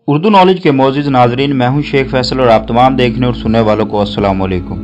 Urdu knowledge के मोअज़्ज़िज़ नाज़रीन, मैं हूं शेख फैसल और आप तमाम देखने और सुनने वालों को अस्सलाम वालेकुम।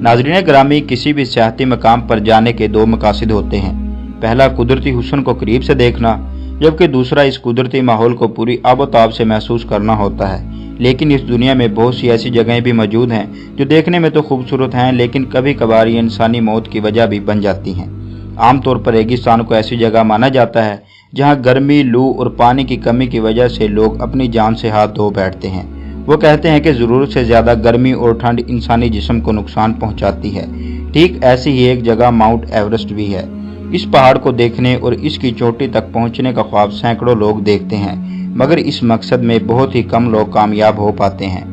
नाज़रीन ग्रामी, किसी भी सियाहती मकाम पर जाने के दो मकासद होते हैं। पहला, कुदरती हुस्न को करीब से देखना, जबकि दूसरा इस कुदरती माहौल को पूरी आबोताब से महसूस करना होता है। लेकिन इस दुनिया में बहुत सी ऐसी जगहें भी मौजूद हैं जो देखने में तो खूबसूरत हैं, लेकिन कभी कभार ये इंसानी मौत की वजह भी बन जाती हैं। आमतौर पर रेगिस्तान को ऐसी जगह माना जाता है जहां गर्मी, लू और पानी की कमी की वजह से लोग अपनी जान से हाथ धो बैठते हैं। वो कहते हैं कि ज़रूरत से ज़्यादा गर्मी और ठंड इंसानी जिस्म को नुकसान पहुंचाती है। ठीक ऐसी ही एक जगह माउंट एवरेस्ट भी है। इस पहाड़ को देखने और इसकी चोटी तक पहुंचने का ख्वाब सैकड़ों लोग देखते हैं, मगर इस मकसद में बहुत ही कम लोग कामयाब हो पाते हैं।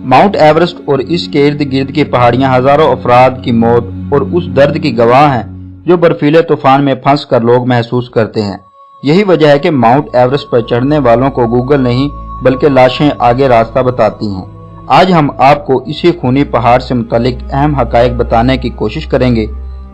माउंट एवरेस्ट और इसके इर्द गिर्द की पहाड़ियां हजारों अफराद की मौत और उस दर्द की गवाह हैं जो बर्फीले तूफान में फंस कर लोग महसूस करते हैं। यही वजह है कि माउंट एवरेस्ट पर चढ़ने वालों को गूगल नहीं बल्कि लाशें आगे रास्ता बताती हैं। आज हम आपको इसी खूनी पहाड़ से मुतालिक अहम हकायक बताने की कोशिश करेंगे।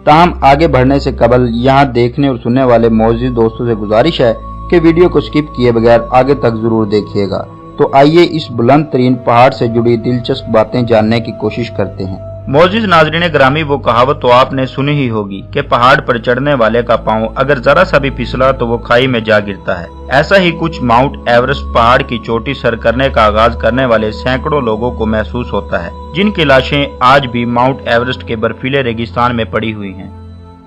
ताहम आगे बढ़ने से कबल यहाँ देखने और सुनने वाले मोअज़्ज़िज़ दोस्तों से गुजारिश है कि वीडियो को स्किप किए बगैर आगे तक जरूर देखिएगा। तो आइए इस बुलंद तरीन पहाड़ से जुड़ी दिलचस्प बातें जानने की कोशिश करते हैं। मोअज़्ज़िज़ नाज़रीन ग्रामी, वो कहावत तो आपने सुनी ही होगी कि पहाड़ पर चढ़ने वाले का पांव अगर जरा सा भी फिसला तो वो खाई में जा गिरता है। ऐसा ही कुछ माउंट एवरेस्ट पहाड़ की चोटी सर करने का आगाज करने वाले सैकड़ों लोगों को महसूस होता है, जिनकी लाशें आज भी माउंट एवरेस्ट के बर्फीले रेगिस्तान में पड़ी हुई हैं।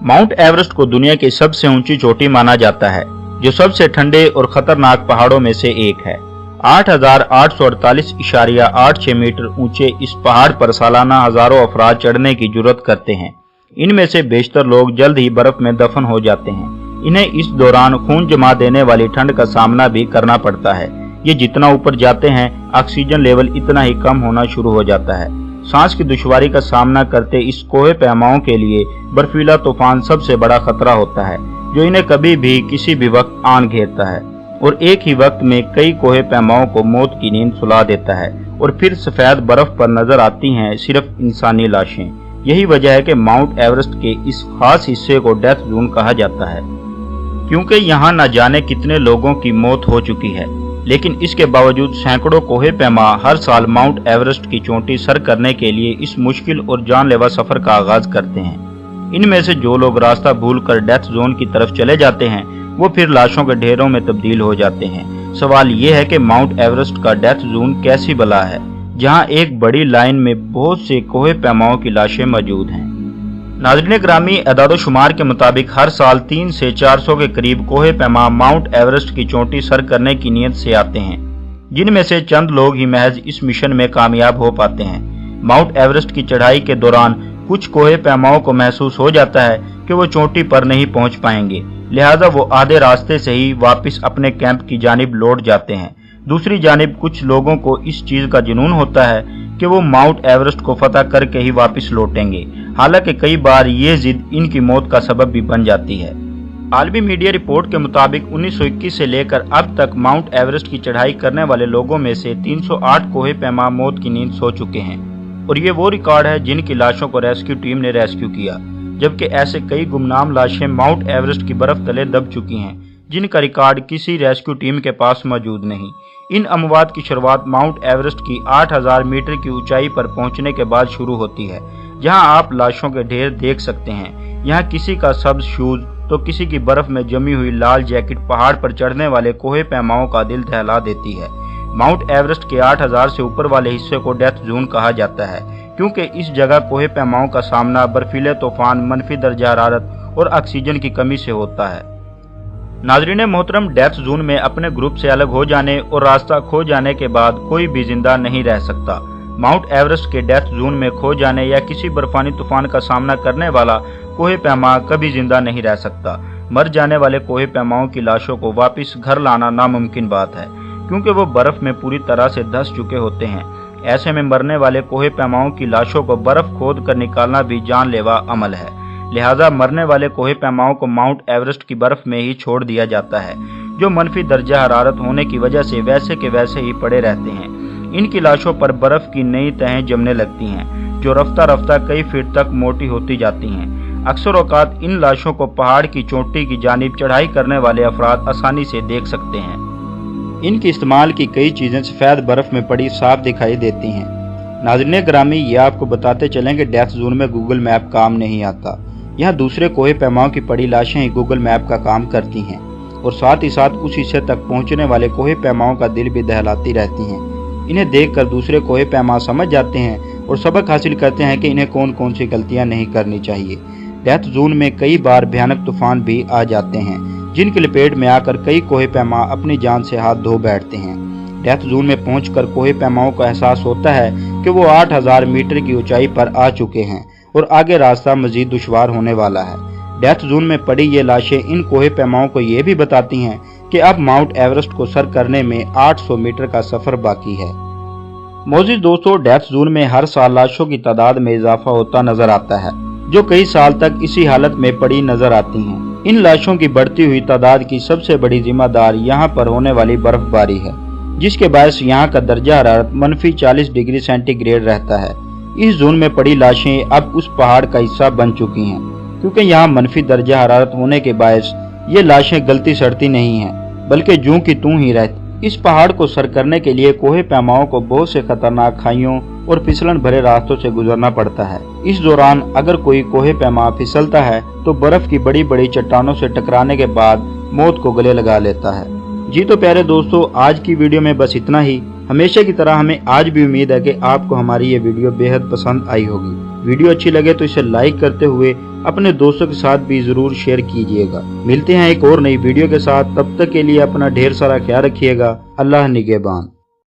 माउंट एवरेस्ट को दुनिया की सबसे ऊंची चोटी माना जाता है, जो सबसे ठंडे और खतरनाक पहाड़ों में से एक है। 8,848.86 मीटर ऊंचे इस पहाड़ पर सालाना हजारों अफराद चढ़ने की जुर्रत करते हैं। इनमें से बेशतर लोग जल्द ही बर्फ में दफन हो जाते हैं। इन्हें इस दौरान खून जमा देने वाली ठंड का सामना भी करना पड़ता है। ये जितना ऊपर जाते हैं, ऑक्सीजन लेवल इतना ही कम होना शुरू हो जाता है। सांस की दुश्वारी का सामना करते इस कोहे पैमाओं के लिए बर्फीला तूफान सबसे बड़ा खतरा होता है, जो इन्हें कभी भी किसी भी वक्त आन घेरता है और एक ही वक्त में कई कोहे पैमाओं को मौत की नींद सुला देता है। और फिर सफेद बर्फ पर नजर आती हैं सिर्फ इंसानी लाशें। यही वजह है कि माउंट एवरेस्ट के इस खास हिस्से को डेथ जोन कहा जाता है, क्योंकि यहाँ न जाने कितने लोगों की मौत हो चुकी है। लेकिन इसके बावजूद सैकड़ों कोहे पैमा हर साल माउंट एवरेस्ट की चोटी सर करने के लिए इस मुश्किल और जानलेवा सफर का आगाज करते हैं। इनमें से जो लोग रास्ता भूलकर डेथ जोन की तरफ चले जाते हैं, वो फिर लाशों के ढेरों में तब्दील हो जाते हैं। सवाल ये है कि माउंट एवरेस्ट का डेथ जोन कैसी बला है, जहां एक बड़ी लाइन में बहुत से कोहे पैमाओं की लाशें मौजूद हैं। नाज़रीन ग्रामी, अदाद-ओ-शुमार के मुताबिक हर साल 300 से 400 के करीब कोहे पैमा माउंट एवरेस्ट की चोटी सर करने की नीयत से आते हैं, जिनमें से चंद लोग ही महज इस मिशन में कामयाब हो पाते हैं। माउंट एवरेस्ट की चढ़ाई के दौरान कुछ कोहे पैमाओं को महसूस हो जाता है कि वो चोटी पर नहीं पहुंच पाएंगे, लिहाजा वो आधे रास्ते से ही वापस अपने कैंप की जानिब लौट जाते हैं। दूसरी जानिब कुछ लोगों को इस चीज का जुनून होता है कि वो माउंट एवरेस्ट को फतह करके ही वापस लौटेंगे। हालांकि कई बार ये जिद इनकी मौत का सबब भी बन जाती है। आलमी मीडिया रिपोर्ट के मुताबिक 1921 से लेकर अब तक माउंट एवरेस्ट की चढ़ाई करने वाले लोगों में से 308 कोहे पैमा मौत की नींद सो चुके हैं, और ये वो रिकॉर्ड है जिनकी लाशों को रेस्क्यू टीम ने रेस्क्यू किया, जबकि ऐसे कई गुमनाम लाशें माउंट एवरेस्ट की बर्फ तले दब चुकी हैं, जिनका रिकॉर्ड किसी रेस्क्यू टीम के पास मौजूद नहीं। इन अमवात की शुरुआत माउंट एवरेस्ट की 8,000 मीटर की ऊंचाई पर पहुंचने के बाद शुरू होती है, जहां आप लाशों के ढेर देख सकते हैं। यहाँ किसी का सब्ज शूज तो किसी की बर्फ में जमी हुई लाल जैकेट पहाड़ पर चढ़ने वाले कोहे पैमाओं का दिल दहला देती है। माउंट एवरेस्ट के 8,000 से ऊपर वाले हिस्से को डेथ जोन कहा जाता है, क्योंकि इस जगह कोहे पैमाओं का सामना बर्फीले तूफान, मनफी दर्जा हरारत और ऑक्सीजन की कमी से होता है। नाज़रीन मोहतरम, डेथ जोन में अपने ग्रुप से अलग हो जाने और रास्ता खो जाने के बाद कोई भी जिंदा नहीं रह सकता। माउंट एवरेस्ट के डेथ जोन में खो जाने या किसी बर्फानी तूफान का सामना करने वाला कोहे पैमा कभी जिंदा नहीं रह सकता। मर जाने वाले कोहे पैमाओं की लाशों को वापस घर लाना नामुमकिन बात है, क्योंकि वो बर्फ में पूरी तरह से धंस चुके होते हैं। ऐसे में मरने वाले कोहे पैमाओं की लाशों को बर्फ खोद कर निकालना भी जानलेवा अमल है। लिहाजा मरने वाले कोहे पैमाओं को माउंट एवरेस्ट की बर्फ में ही छोड़ दिया जाता है, जो मनफी दर्जा हरारत होने की वजह से वैसे के वैसे ही पड़े रहते हैं। इनकी लाशों पर बर्फ की नई तहें जमने लगती हैं, जो रफ्ता रफ्ता कई फीट तक मोटी होती जाती हैं। अक्सर औकात इन लाशों को पहाड़ की चोटी की जानिब चढ़ाई करने वाले अफराद आसानी से देख सकते हैं। इनके इस्तेमाल की कई चीजें सफेद बर्फ में पड़ी साफ दिखाई देती हैं। नाज़रीन ग्रामी, ये आपको बताते चलें कि डेथ जोन में गूगल मैप काम नहीं आता। यहाँ दूसरे कोहे पैमाओं की पड़ी लाशें ही गूगल मैप का काम करती हैं और साथ ही साथ उस हिस्से तक पहुँचने वाले कोहे पैमाओं का दिल भी दहलाती रहती हैं। इन्हें देखकर दूसरे कोहे पैमा समझ जाते हैं और सबक हासिल करते हैं कि इन्हें कौन कौन सी गलतियां नहीं करनी चाहिए। डेथ जोन में कई बार भयानक तूफान भी आ जाते हैं, जिनकी लपेट में आकर कई कोहे पैमा अपनी जान से हाथ धो बैठते हैं। डेथ जोन में पहुंचकर कोहे पैमाओं को एहसास होता है कि वो 8000 मीटर की ऊंचाई पर आ चुके हैं और आगे रास्ता मजीद दुश्वार होने वाला है। डेथ जोन में पड़ी ये लाशें इन कोहे पैमाओं को ये भी बताती हैं कि अब माउंट एवरेस्ट को सर करने में 800 मीटर का सफर बाकी है। मौजूद दोस्तों, डेथ जोन में हर साल लाशों की तादाद में इजाफा होता नजर आता है, जो कई साल तक इसी हालत में पड़ी नजर आती हैं। इन लाशों की बढ़ती हुई तादाद की सबसे बड़ी जिम्मेदार यहाँ पर होने वाली बर्फबारी है, जिसके बायस यहाँ का दर्जा हरारत -40 डिग्री सेंटीग्रेड रहता है। इस जोन में पड़ी लाशें अब उस पहाड़ का हिस्सा बन चुकी हैं, क्योंकि यहाँ मनफी दर्जा हरारत होने के बायस ये लाशें गलती सड़ती नहीं हैं, बल्कि जूं की तूं ही रहती। इस पहाड़ को सर करने के लिए कोहे पैमाओं को बहुत से खतरनाक खाइयों और फिसलन भरे रास्तों से गुजरना पड़ता है। इस दौरान अगर कोई कोहे पैमा फिसलता है तो बर्फ की बड़ी बड़ी चट्टानों से टकराने के बाद मौत को गले लगा लेता है। जी तो प्यारे दोस्तों, आज की वीडियो में बस इतना ही। हमेशा की तरह हमें आज भी उम्मीद है कि आपको हमारी ये वीडियो बेहद पसंद आई होगी। वीडियो अच्छी लगे तो इसे लाइक करते हुए अपने दोस्तों के साथ भी जरूर शेयर कीजिएगा। मिलते हैं एक और नई वीडियो के साथ, तब तक के लिए अपना ढेर सारा ख्याल रखिएगा। अल्लाह निगहबान।